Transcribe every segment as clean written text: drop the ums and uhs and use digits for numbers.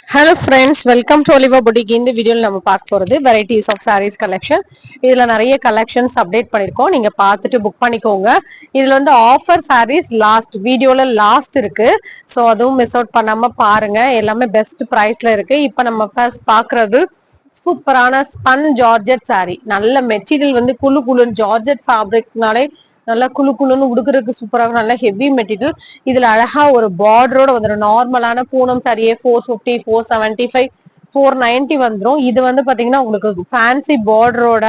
Hello friends, welcome to Oliva Boutique. இந்த வீடியோல நம்ம பார்க்க போறது varieties of sarees collection. இதுல நிறைய collections அப்டேட் பண்ணிருக்கோம். நீங்க பார்த்துட்டு புக் பண்ணிக்கோங்க. இதுல வந்து ஆஃபர் sarees வீடியோல லாஸ்ட் இருக்கு. சோ அதுவும் மிஸ் அவுட் பண்ணாம பாருங்க. எல்லாமே பெஸ்ட் பிரைஸ்ல இருக்கு. இப்போ நம்ம ஃபர்ஸ்ட் பார்க்கிறது சூப்பரான ஸ்பன் ஜார்ஜெட் saree. நல்ல மெட்டீரியல் வந்து குளு குளுன்னு ஜார்ஜெட் ஃபேப்ரிக்னாலே நல்லா குளு குளுன்னு உடுக்கிறதுக்கு சூப்பராக நல்ல ஹெவி மெட்டீரியல். இதுல அழகா ஒரு பார்டரோட வந்துடும். நார்மலான பூனம் சாரியே 450 475 490 வந்துடும். இது வந்து பாத்தீங்கன்னா உங்களுக்கு ஃபேன்சி பார்டரோட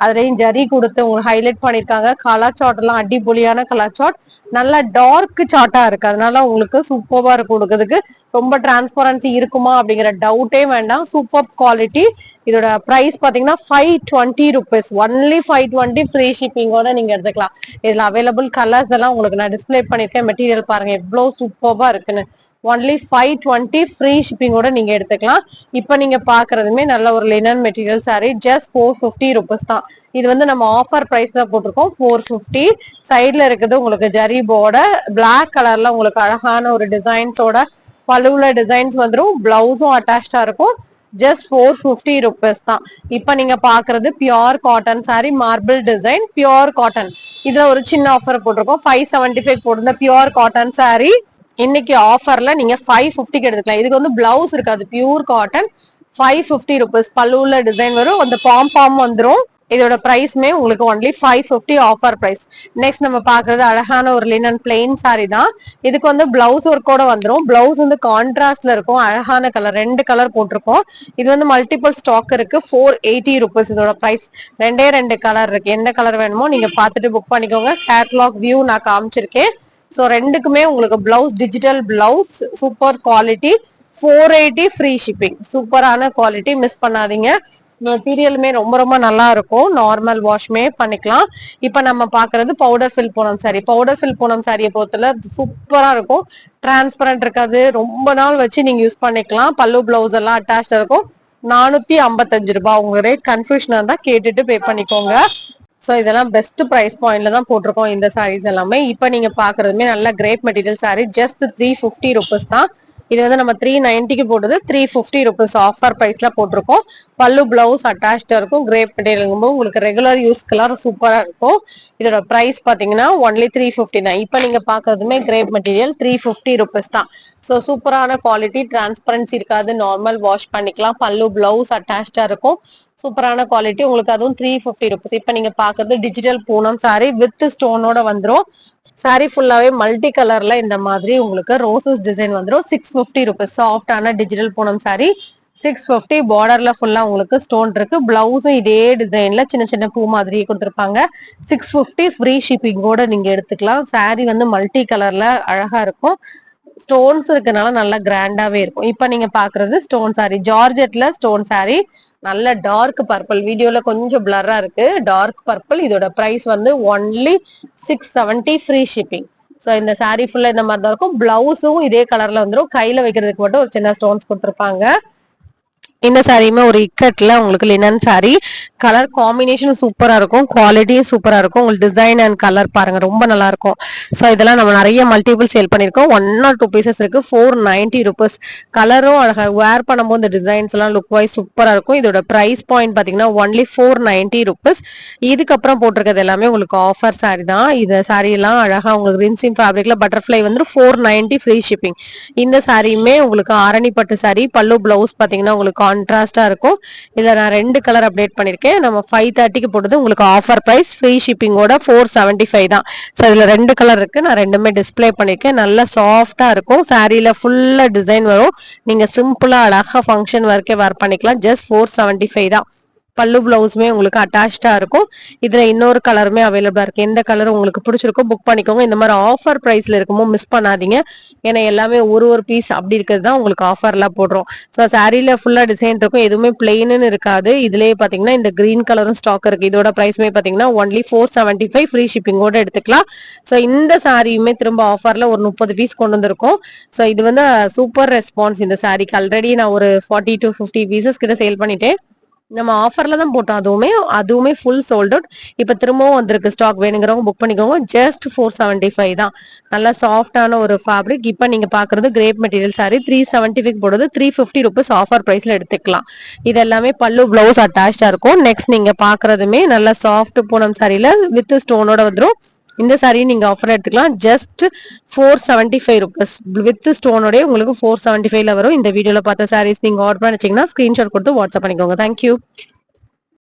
அதுலயும் ஜரி கொடுத்து உங்களுக்கு ஹைலைட் பண்ணிருக்காங்க. கலர் சார்ட் எல்லாம் அடிப்பொலியான கலர் சார்ட், நல்லா டார்க் சார்ட்டா இருக்கு. அதனால உங்களுக்கு சூப்பரா இருக்கும். கொடுக்கறதுக்கு ரொம்ப டிரான்ஸ்பரன்சி இருக்குமா அப்படிங்கிற டவுட்டே வேண்டாம். Super quality. இதோட பிரைஸ் பாத்தீங்கன்னா 520 rupees, ஒன்லி 520 ஃப்ரீ ஷிப்பிங்கோட நீங்க எடுத்துக்கலாம். இதுல அவைலபிள் கலர்ஸ் எல்லாம் உங்களுக்கு நான் டிஸ்பிளே பண்ணிருக்கேன். மெட்டீரியல் பாருங்க எவ்வளவு சூப்பர்வா இருக்குன்னு. ஒன்லி 520 ஃப்ரீ ஷிப்பிங்கோட நீங்க எடுத்துக்கலாம். இப்ப நீங்க பாக்குறதுமே நல்ல ஒரு linen material sorry, just 450 rupees தான். இது வந்து நம்ம ஆஃபர் பிரைஸ்ல போட்டிருக்கோம் 450. சைட்ல இருக்குது உங்களுக்கு ஜரி போர்ட பிளாக் கலர்ல உங்களுக்கு அழகான ஒரு டிசைன்ஸோட பழுவுல டிசைன்ஸ் வந்துடும். பிளவுஸும் அட்டாச்சா இருக்கும். ஜஸ்ட் 450 rupees தான். இப்ப நீங்க பாக்குறது pure cotton sorry, marble design, pure cotton. இதுல ஒரு சின்ன ஆஃபர் போட்டிருக்கோம். 575 போட்டிருந்த பியோர் காட்டன் சாரி இன்னைக்கு ஆஃபர்ல நீங்க 550க்கு எடுத்துக்கலாம். இதுக்கு வந்து பிளவுஸ் இருக்காது, பியூர் காட்டன். 550 rupees பல்லுல டிசைன் வரும். அந்த பாம் வந்துடும். இதோட பிரைஸ்மே உங்களுக்கு ஒன்லி 550 ஆஃபர் பிரைஸ். நெக்ஸ்ட் நம்ம பாக்குறது அழகான ஒரு லினன் பிளெயின் சாரி தான். இதுக்கு வந்து பிளவுஸ் ஒர்க்கோட வந்துடும். பிளவுஸ் வந்து கான்ட்ராஸ்ட்ல இருக்கும். அழகான கலர், 2 கலர் போட்டிருக்கோம். இது வந்து மல்டிபிள் ஸ்டாக் இருக்கு. 480 rupees இதோட பிரைஸ். ரெண்டு கலர் இருக்கு. எந்த கலர் வேணுமோ நீங்க பார்த்துட்டு புக் பண்ணிக்கோங்க. கேட்லாக் வியூ நான் காமிச்சிருக்கேன். ஸோ ரெண்டுக்குமே உங்களுக்கு blouse digital blouse, super quality, 480 free shipping. சூப்பரான குவாலிட்டி, மிஸ் பண்ணாதீங்க. மெட்டீரியலுமே ரொம்ப ரொம்ப நல்லா இருக்கும். நார்மல் வாஷ்மே பண்ணிக்கலாம். இப்ப நம்ம பாக்குறது powder fill Poonam sorry. Powder fill Poonam சாரியை பொறுத்தல சூப்பரா இருக்கும். டிரான்ஸ்பரண்ட் இருக்காது. ரொம்ப நாள் வச்சு நீங்க யூஸ் பண்ணிக்கலாம். பல்லு பிளவுஸ் எல்லாம் அட்டாச் இருக்கும். 455 ரூபாய். உங்க ரேட் கன்ஃபியூஷனா இருந்தா கேட்டுட்டு பே பண்ணிக்கோங்க. சோ இதெல்லாம் பெஸ்ட் பிரைஸ் பாயிண்ட்ல தான் போட்டிருக்கோம் இந்த சாரீஸ் எல்லாமே. இப்ப நீங்க பாக்குறதுமே நல்ல grape material sorry, just 350 rupees தான். இது வந்து நம்ம 390க்கு போட்டது 350 rupees ஆஃபர் பிரைஸ்ல போட்டிருக்கோம். பல்லு பிளவுஸ் அட்டாச்சா இருக்கும். கிரேப் மெட்டீரியல் உங்களுக்கு ரெகுலர் யூஸ்க்கெல்லாம் சூப்பரா இருக்கும். இதோட பிரைஸ் பாத்தீங்கன்னா ஒன்லி 350 தான். இப்ப நீங்க பாக்குறதுமே கிரேப் மெட்டீரியல் 350 rupees தான். சோ சூப்பரான குவாலிட்டி, டிரான்ஸ்பரன்சி இருக்காது. நார்மல் வாஷ் பண்ணிக்கலாம். பல்லு பிளவுஸ் அட்டாச்சா இருக்கும். சூப்பரான குவாலிட்டி உங்களுக்கு, அதுவும் 350 rupees. இப்ப நீங்க பாக்குறது டிஜிட்டல் பூனம் சாரி வித் ஸ்டோனோட வந்துரும். சாரி ஃபுல்லாவே மல்டி கலர்ல இந்த மாதிரி உங்களுக்கு ரோசஸ் டிசைன் வந்துடும். 650 rupees. சாஃப்டான டிஜிட்டல் பூனம் சாரி 650. பார்டர்ல ஃபுல்லா உங்களுக்கு ஸ்டோன் இருக்கு. பிளவுஸும் இதே டிசைன்ல சின்ன சின்ன பூ மாதிரி கொடுத்துருப்பாங்க. 650 ஃப்ரீ ஷிப்பிங்கோட நீங்க எடுத்துக்கலாம். சாரி வந்து மல்டி கலர்ல அழகா இருக்கும். ஸ்டோன்ஸ் இருக்கனால நல்லா கிராண்டாவே இருக்கும். இப்ப நீங்க பாக்குறது ஸ்டோன் சாரி, ஜார்ஜெட்ல ஸ்டோன் சாரி, நல்ல டார்க் பர்பிள். வீடியோல கொஞ்சம் பிளரா இருக்கு. Dark purple. இதோட பிரைஸ் வந்து ஒன்லி 670 ஃப்ரீ ஷிப்பிங். சோ இந்த சாரி ஃபுல்லா இந்த மாதிரி தான் இருக்கும். பிளவுஸும் இதே கலர்ல வந்துடும். கையில வைக்கிறதுக்கு மட்டும் ஒரு சின்ன ஸ்டோன்ஸ் கொடுத்துருப்பாங்க. இந்த சாரியுமே ஒரு இக்கட்ல உங்களுக்கு லினன் சாரி. கலர் காம்பினேஷன் சூப்பரா இருக்கும். குவாலிட்டியும் சூப்பரா இருக்கும். உங்களுக்கு டிசைன் அண்ட் கலர் பாருங்க ரொம்ப நல்லா இருக்கும். ஸோ இதெல்லாம் நம்ம நிறைய மல்டிபிள் சேல் பண்ணிருக்கோம். 1 or 2 பீசஸ் இருக்கு. 490 rupees. கலரும் அழகா வேர் பண்ணும்போது இந்த டிசைன்ஸ் எல்லாம் லுக் வைஸ் சூப்பரா இருக்கும். இதோட பிரைஸ் பாயிண்ட் பாத்தீங்கன்னா ஒன்லி 490 rupees. இதுக்கப்புறம் போட்டிருக்கிறது எல்லாமே உங்களுக்கு ஆஃபர் சாரி தான். இந்த சாரி எல்லாம் அழகா உங்களுக்கு ரின்சிங் ஃபேப்ரிக்ல பட்டர்ஃபிளை வந்து 490 ஃப்ரீ ஷிப்பிங். இந்த சாரியுமே உங்களுக்கு ஆரணி பட்டு சாரி. பல்லு பிளவுஸ் பாத்தீங்கன்னா உங்களுக்கு கான்ட்ராஸ்டா இருக்கும். இதுல நான் 2 கலர் அப்டேட் பண்ணிருக்கேன். நம்ம 530க்கு போட்டது உங்களுக்கு ஆஃபர் பிரைஸ் ஃப்ரீ ஷிப்பிங்கோட 475 தான். சோ இதுல 2 கலர் இருக்கு. நான் ரெண்டுமே டிஸ்ப்ளே பண்ணிருக்கேன். நல்லா சாஃப்டா இருக்கும். சாரியில ஃபுல்லா டிசைன் வரும். நீங்க சிம்பிளா அழகா ஃபங்க்ஷன் வரைக்கும் வேர் பண்ணிக்கலாம். ஜஸ்ட் 475 தான். பல்லு பிளவுஸ்மே உங்களுக்கு அட்டாச்சா இருக்கும். இதுல இன்னொரு கலருமே அவைலபிளா இருக்கு. எந்த கலர் உங்களுக்கு பிடிச்சிருக்கோ புக் பண்ணிக்கோங்க. இந்த மாதிரி ஆஃபர் பிரைஸ்ல இருக்குமோ மிஸ் பண்ணாதீங்க. ஏன்னா எல்லாமே ஒரு பீஸ் அப்படி இருக்கிறது தான் உங்களுக்கு ஆஃபர்ல போடுறோம். ஸோ சாரியில ஃபுல்லா டிசைன் இருக்கும். எதுவுமே பிளெயின்னு இருக்காது. இதுலயே பாத்தீங்கன்னா இந்த கிரீன் கலரும் ஸ்டாக் இருக்கு. இதோட பிரைஸ்மே பாத்தீங்கன்னா ஒன்லி 475 ஃப்ரீ ஷிப்பிங்கோட எடுத்துக்கலாம். ஸோ இந்த சாரியுமே திரும்ப ஆஃபர்ல ஒரு 30 பீஸ் கொண்டு வந்திருக்கோம். ஸோ இது வந்து சூப்பர் ரெஸ்பான்ஸ். இந்த சாரிக்கு ஆல்ரெடி நான் ஒரு 40 to 50 பீசஸ் கிட்ட சேல் பண்ணிட்டேன். நம்ம ஆஃபர்ல தான் போட்டோம். அதுவுமே ஃபுல் சோல்ட் அவுட். இப்ப திரும்பவும் வந்திருக்கு ஸ்டாக். வேணுங்கிறவங்க புக் பண்ணிக்கோங்க. ஜஸ்ட் 475 தான். நல்லா சாஃப்டான ஒரு ஃபேப்ரிக். இப்ப நீங்க பாக்குறது கிரேப் மெட்டீரியல் சாரி 375 போடுறது 350 ருபீஸ் ஆஃபர் பிரைஸ்ல எடுத்துக்கலாம். இது எல்லாமே பல்லு பிளவுஸ் அட்டாச்சா இருக்கும். நெக்ஸ்ட் நீங்க பாக்குறதுமே நல்ல சாஃப்ட் பூனம் சாரியில வித் ஸ்டோனோட வந்துரும். இந்த சாரி நீங்க ஆஃபர் எடுத்துக்கலாம். ஜஸ்ட் 475 ருபீஸ் வித் ஸ்டோனோட உங்களுக்கு 475ல வரும். இந்த வீடியோல பார்த்த சாரீஸ் நீங்க ஆர்டர் பண்ணிச்சீங்கன்னா ஸ்கிரீன்ஷாட் கொடுத்து வாட்ஸ்அப் பண்ணிக்கோங்க. தேங்க்யூ.